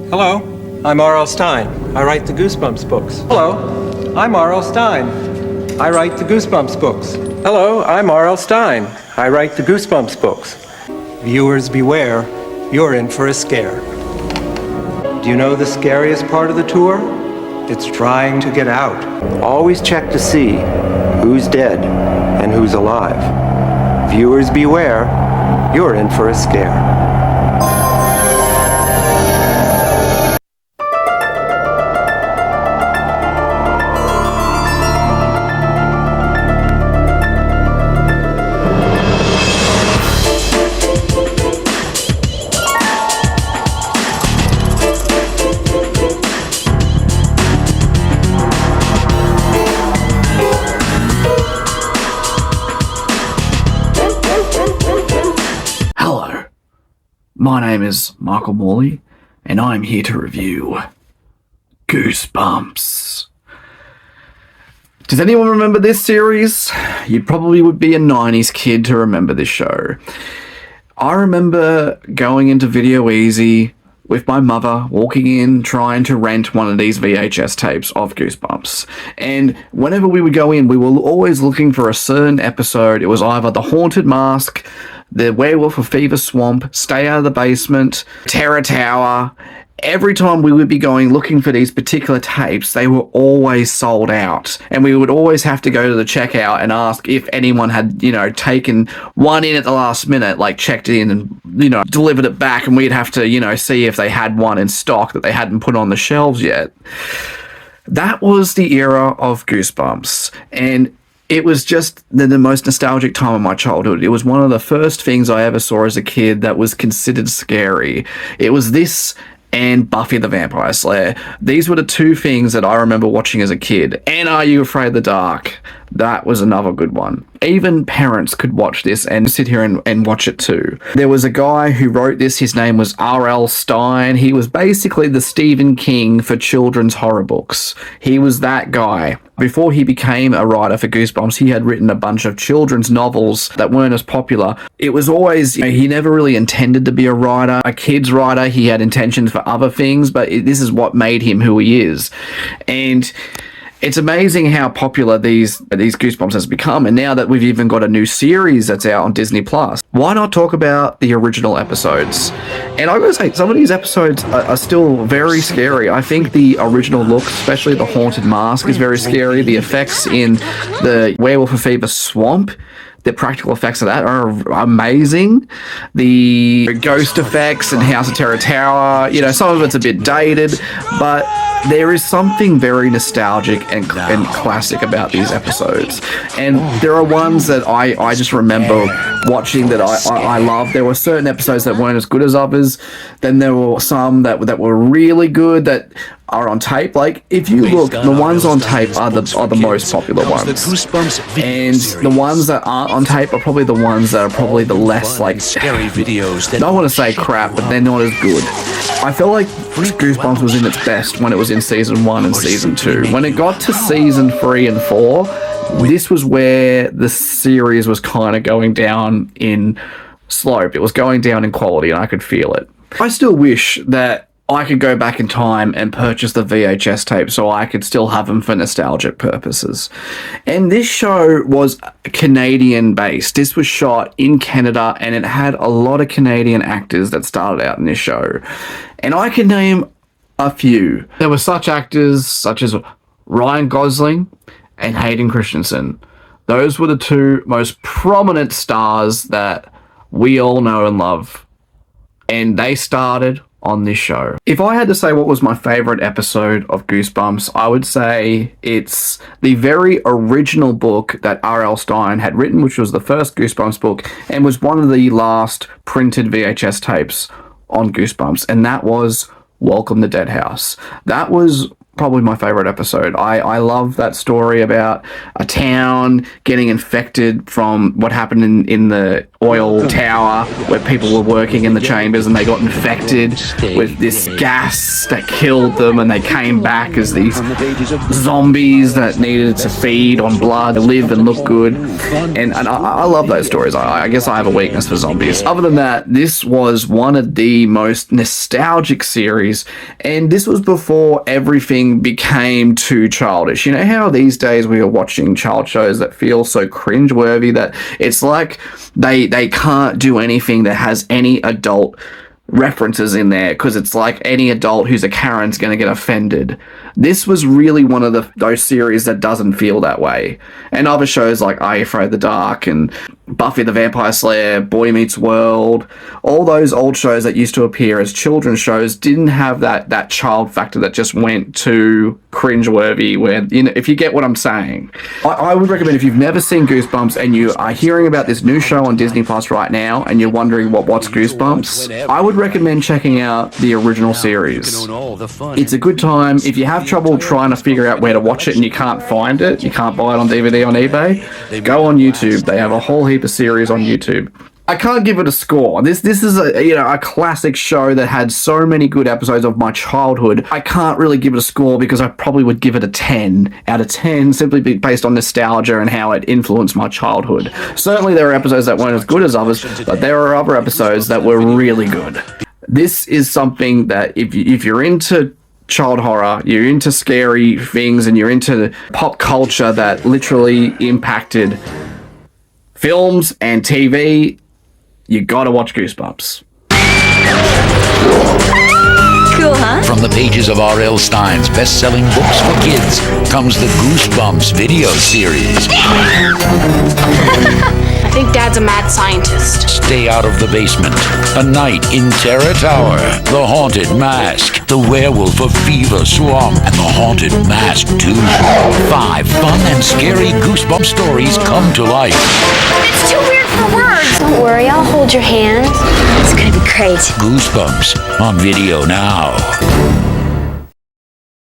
Hello, I'm R.L. Stine. I write the Goosebumps books. Hello, I'm R.L. Stine. I write the Goosebumps books. Hello, I'm R.L. Stine. I write the Goosebumps books. Viewers beware, you're in for a scare. Do you know the scariest part of the tour? It's trying to get out. Always check to see who's dead and who's alive. Viewers beware, you're in for a scare. My name is Michael Morley, and I'm here to review Goosebumps. Does anyone remember this series? You probably would be a 90s kid to remember this show. I remember going into Video Easy with my mother, walking in, trying to rent one of these VHS tapes of Goosebumps. And whenever we would go in, we were always looking for a certain episode. It was either The Haunted Mask, The Werewolf of Fever Swamp, Stay Out of the Basement, Terror Tower. Every time we would be going looking for these particular tapes, they were always sold out. And we would always have to go to the checkout and ask if anyone had, taken one in at the last minute, like checked in and, delivered it back. And we'd have to, see if they had one in stock that they hadn't put on the shelves yet. That was the era of Goosebumps. And it was just the most nostalgic time of my childhood. It was one of the first things I ever saw as a kid that was considered scary. It was this and Buffy the Vampire Slayer. These were the two things that I remember watching as a kid. And Are You Afraid of the Dark? That was another good one. Even parents could watch this and sit here and watch it too. There was a guy who wrote this. His name was R.L. Stine. He was basically the Stephen King for children's horror books. He was that guy. Before he became a writer for Goosebumps, he had written a bunch of children's novels that weren't as popular. It was always, he never really intended to be a writer, a kid's writer. He had intentions for other things, but this is what made him who he is. And it's amazing how popular these Goosebumps has become, and now that we've even got a new series that's out on Disney Plus, why not talk about the original episodes? And I gotta say, some of these episodes are still very scary. I think the original look, especially the Haunted Mask, is very scary. The effects in the Werewolf of Fever Swamp, the practical effects of that are amazing. The ghost effects in House of Terror Tower, some of it's a bit dated, but there is something very nostalgic and classic about these episodes. And there are ones that I just remember watching that I love. There were certain episodes that weren't as good as others. Then there were some that were really good that are on tape. Like, if you look, the ones on tape are the most popular ones. And the ones that aren't on tape are probably the ones that are probably the less, scary videos. I don't want to say crap, but they're not as good. I feel like Goosebumps was in its best when it was in season 1 and season 2. When it got to season 3 and 4, this was where the series was kind of going down in slope. It was going down in quality, and I could feel it. I still wish that I could go back in time and purchase the VHS tape so I could still have them for nostalgic purposes. And this show was Canadian based. This was shot in Canada, and it had a lot of Canadian actors that started out in this show. And I can name a few. There were such actors such as Ryan Gosling and Hayden Christensen. Those were the two most prominent stars that we all know and love. And they started on this show. If I had to say what was my favorite episode of Goosebumps, I would say it's the very original book that R.L. Stine had written, which was the first Goosebumps book and was one of the last printed VHS tapes on Goosebumps, and that was Welcome to Dead House. That was probably my favorite episode. I love that story about a town getting infected from what happened in the oil tower where people were working in the chambers and they got infected with this gas that killed them, and they came back as these zombies that needed to feed on blood, live and look good. And I love those stories. I guess I have a weakness for zombies. Other than that, this was one of the most nostalgic series, and this was before everything became too childish. You know how these days we are watching child shows that feel so cringeworthy that it's like they can't do anything that has any adult references in there, because it's like any adult who's a Karen's going to get offended. This was really one of those series that doesn't feel that way. And other shows like Are You Afraid of the Dark and Buffy the Vampire Slayer, Boy Meets World, all those old shows that used to appear as children's shows didn't have that child factor that just went to cringeworthy, where, you know, if you get what I'm saying. I would recommend, if you've never seen Goosebumps and you are hearing about this new show on Disney Plus right now and you're wondering what's Goosebumps, I would recommend checking out the original series. It's a good time. If you have trouble trying to figure out where to watch it and you can't find it, you can't buy it on DVD on eBay, go on YouTube. They have a whole heap of series on YouTube. I can't give it a score. This is a classic show that had so many good episodes of my childhood. I can't really give it a score because I probably would give it a 10 out of 10 simply based on nostalgia and how it influenced my childhood. Certainly there are episodes that weren't as good as others, but there are other episodes that were really good. This is something that if you're into child horror, you're into scary things, and you're into pop culture that literally impacted films and TV, you gotta watch Goosebumps. Cool, huh? From the pages of R.L. Stine's best-selling books for kids comes the Goosebumps video series. I think Dad's a mad scientist. Stay Out of the Basement, A Night in Terror Tower, The Haunted Mask, The Werewolf of Fever Swamp, and The Haunted Mask 2. 5 fun and scary Goosebumps stories come to life. It's too weird for words. Don't worry, I'll hold your hand. It's gonna be great. Goosebumps on video now.